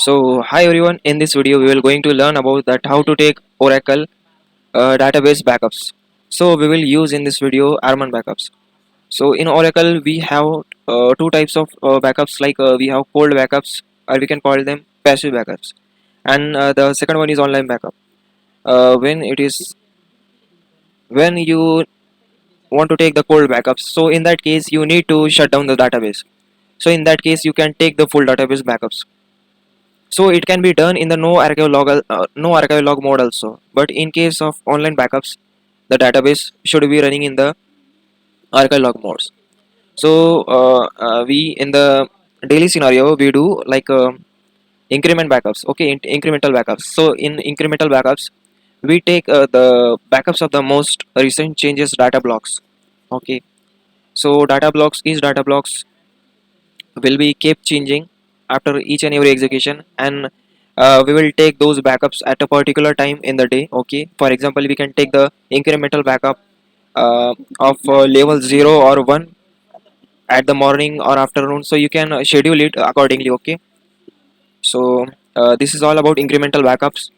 So hi everyone, in this video we will going to learn about that how to take Oracle database backups. So we will use in this video RMAN backups. So in Oracle we have two types of backups, like we have cold backups, or we can call them passive backups, and the second one is online backup. When you want to take the cold backups, so in that case you need to shut down the database. So in that case you can take the full database backups. So it can be done in the no archive log mode also. But in case of online backups, the database should be running in the archive log modes. So we in the daily scenario we do like increment backups. Okay, incremental backups. So in incremental backups, we take the backups of the most recent changes data blocks. Okay, so data blocks will be kept changing after each and every execution, and we will take those backups at a particular time in the day. Okay, for example, we can take the incremental backup of level 0 or 1 at the morning or afternoon, so you can schedule it accordingly. Okay, so this is all about incremental backups.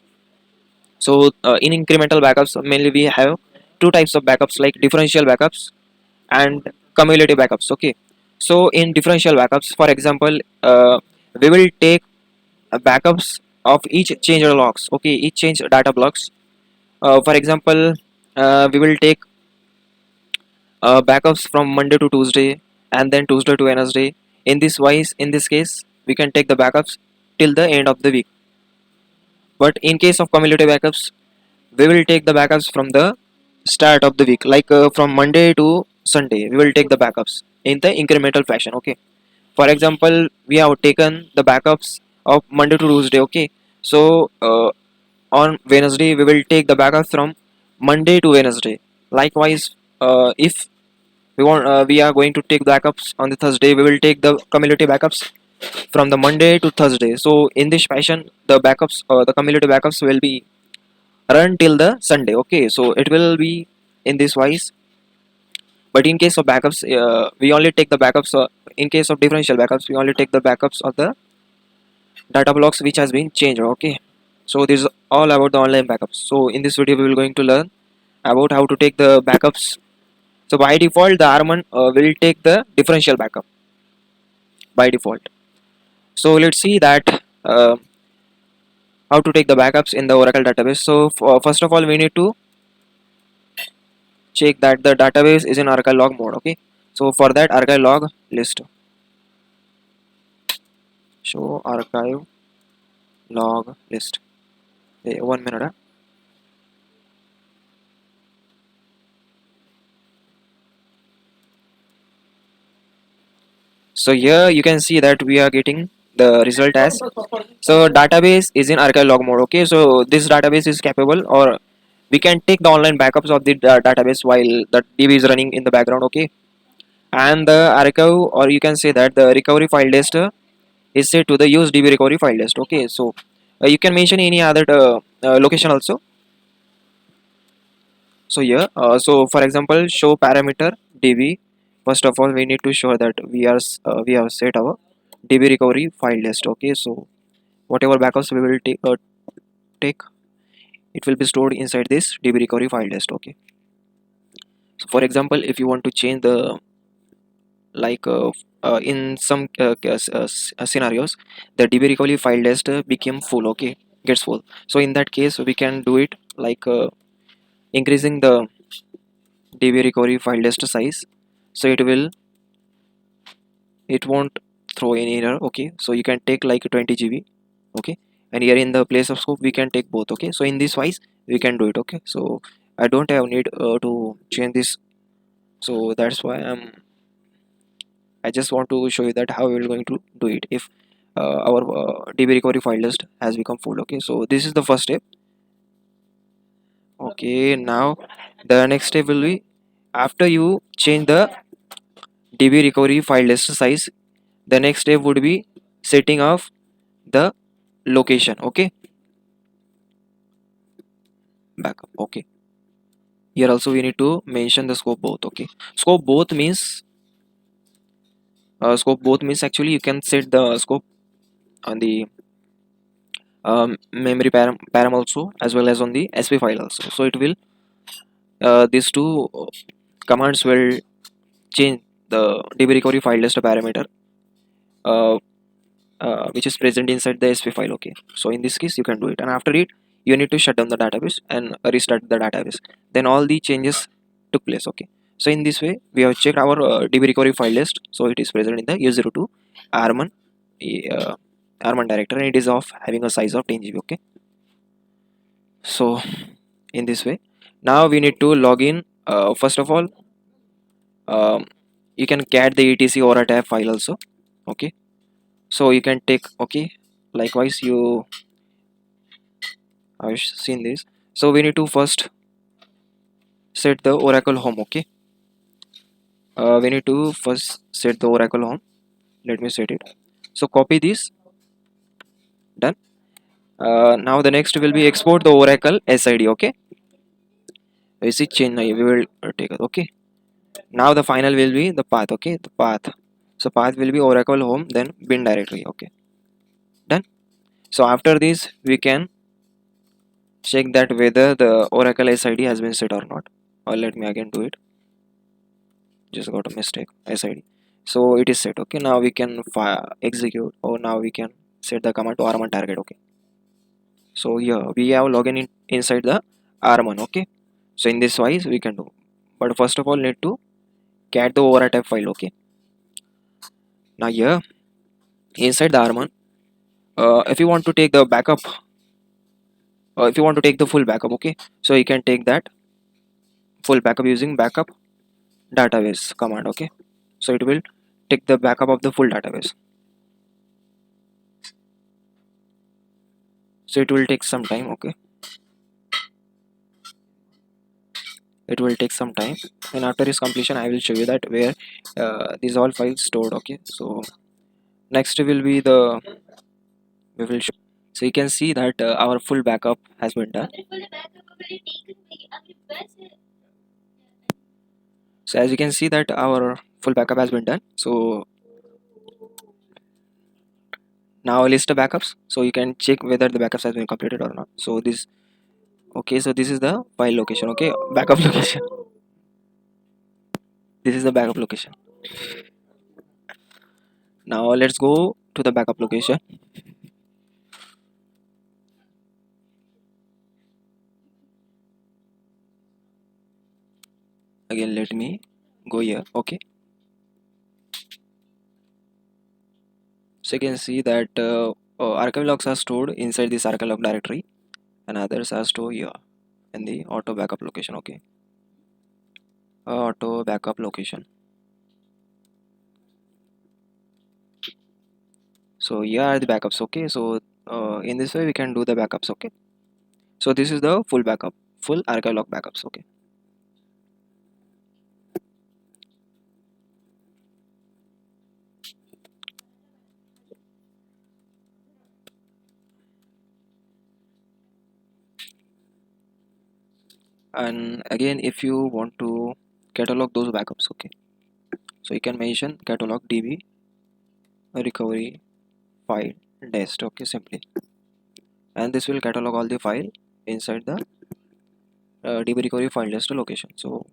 So in incremental backups mainly we have two types of backups, like differential backups and cumulative backups. Okay, so in differential backups, for example, we will take backups of each change logs. Okay, each change data blocks. For example, we will take backups from Monday to Tuesday, and then Tuesday to Wednesday. In this case, we can take the backups till the end of the week. But in case of cumulative backups, we will take the backups from the start of the week, like from Monday to Sunday. We will take the backups in the incremental fashion. Okay. For example, we have taken the backups of Monday to Tuesday. Okay. So on Wednesday we will take the backups from Monday to Wednesday. Likewise, if we are going to take backups on the Thursday, we will take the cumulative backups from the Monday to Thursday. So in this fashion, the cumulative backups will be run till the Sunday. Okay, so it will be in this wise. But in case of backups, we only take the backups. In case of differential backups, we only take the backups of the data blocks which has been changed. Okay, so this is all about the online backups. So in this video we will going to learn about how to take the backups. So by default the RMAN will take the differential backup by default. So let's see that how to take the backups in the Oracle database. So first of all we need to check that the database is in archive log mode. Okay, so for that, archive log list, show archive log list. Hey, 1 minute. So here you can see that we are getting the result as, so database is in archive log mode. Okay, so this database is capable, or we can take the online backups of the database while the DB is running in the background. Okay, and the archive, or you can say that the recovery file list is set to the use DB recovery file list. Okay, so you can mention any other location also. So here, so for example, show parameter DB. First of all, we need to show that we have set our DB recovery file list. Okay, so whatever backups we will take, it will be stored inside this DB recovery file list. Okay, so for example, if you want to change the, like in some scenarios, the DB recovery file list became full. Okay, gets full. So in that case, we can do it like increasing the DB recovery file list size, so it won't throw any error. Okay, so you can take like 20 GB. Okay, and here in the place of scope we can take both. Okay, so in this wise we can do it. Okay, so I don't have need to change this, so that's why I just want to show you that how we're going to do it if our DB recovery file list has become full. Okay, so this is the first step. Okay, now the next step will be, after you change the DB recovery file list size, the next step would be setting of the location. Okay, backup. Okay, here also we need to mention the scope both. Okay, scope both means actually you can set the scope on the memory param also, as well as on the sp file also. So it will these two commands will change the db recovery file list parameter uh, which is present inside the sp file. Okay, so in this case you can do it, and after it you need to shut down the database and restart the database. Then all the changes took place. Okay, so in this way we have checked our db recovery file list, so it is present in the u02 rman uh, rman directory, and it is of having a size of 10 GB. Okay, so in this way now we need to log in. First of all, um, you can cat the etc or a tab file also. Okay, so you can take, okay, likewise you have seen this. So we need to first set the oracle home. Okay, we need to first set the oracle home. Let me set it. So copy this. Done. Now the next will be export the oracle sid. Okay, we see change now, we will take it. Okay, now the final will be the path. Okay, the path, so path will be oracle home then bin directory. Okay, done. So after this we can check that whether the oracle sid has been set or not. Or let me again do it, just got a mistake. sid, so it is set. Okay, now we can execute, or now we can set the command to rman target. Okay, so here we have login inside the rman. Okay, so in this wise we can do, but first of all need to cat the override type file. Okay, now here inside the rman, if you want to take the backup, if you want to take the full backup, okay, so you can take that full backup using backup database command. Okay, so it will take the backup of the full database. So it will take some time. Okay, it will take some time, and after its completion I will show you that where these all files stored. Okay, so next will be the we will show. So you can see that our full backup has been done. So as you can see that our full backup has been done. So now list the backups, so you can check whether the backups has been completed or not. So this, okay, so this is the file location. Okay, backup location. This is the backup location. Now let's go to the backup location. Again let me go here. Okay, so you can see that archive logs are stored inside this archive log directory, and others are stored here in the auto backup location. Okay, auto backup location. So here are the backups. Okay, so in this way we can do the backups. Okay, so this is the full backup, full archive log backups. Okay, and again if you want to catalog those backups, okay, so you can mention catalog db recovery file dest. Okay, simply, and this will catalog all the file inside the db recovery file dest location. So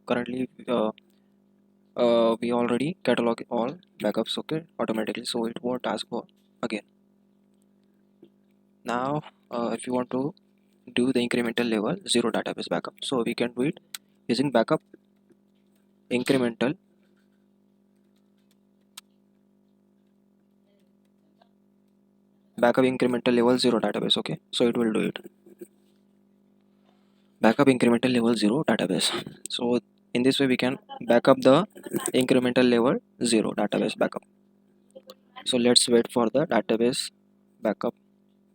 currently we already catalog all backups. Okay, automatically, so it won't ask for again. Now if you want to do the incremental level 0 database backup, so we can do it using backup incremental level 0 database. Okay, so it will do it, backup incremental level 0 database. So in this way we can backup the incremental level 0 database backup. So let's wait for the database backup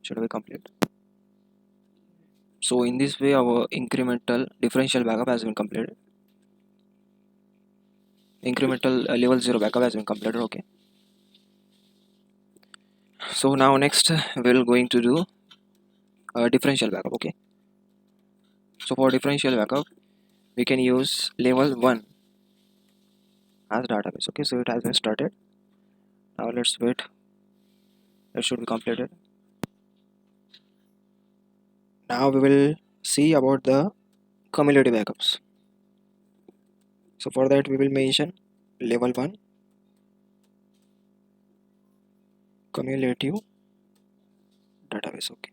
should be complete. So in this way our incremental differential backup has been completed, incremental level 0 backup has been completed. Okay, so now next we're going to do differential backup. Okay, so for differential backup we can use level 1 as database. Okay, so it has been started. Now let's wait, it should be completed. Now we will see about the cumulative backups. So for that we will mention level 1 cumulative database. Okay.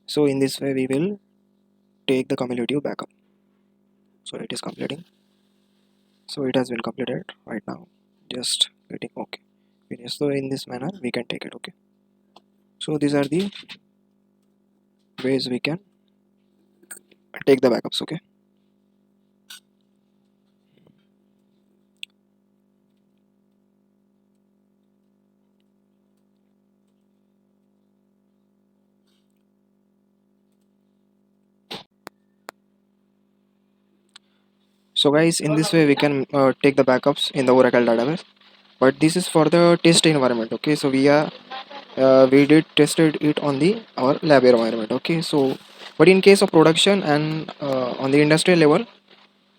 So in this way we will take the cumulative backup. So it is completing. So it has been completed right now. Just getting okay. Finish. So in this manner we can take it. Okay. So these are the ways we can take the backups. Okay. So guys, in this way we can take the backups in the Oracle database. But this is for the test environment. Okay. So we did tested it on the our lab environment. Okay. So but in case of production and on the industrial level,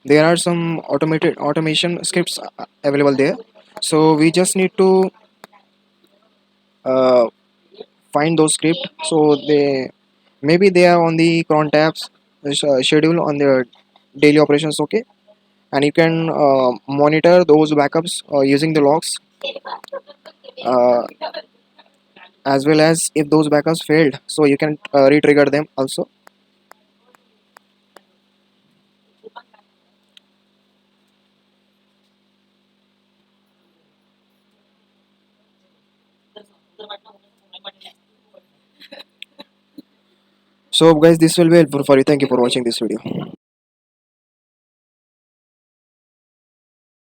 there are some automated automation scripts available there. So we just need to uh, find those scripts. So they maybe they are on the cron tabs schedule on their daily operations. Okay. And you can monitor those backups using the logs, uh, as well as if those backups failed, so you can re-trigger them also. So guys, this will be helpful for you. Thank you for watching this video.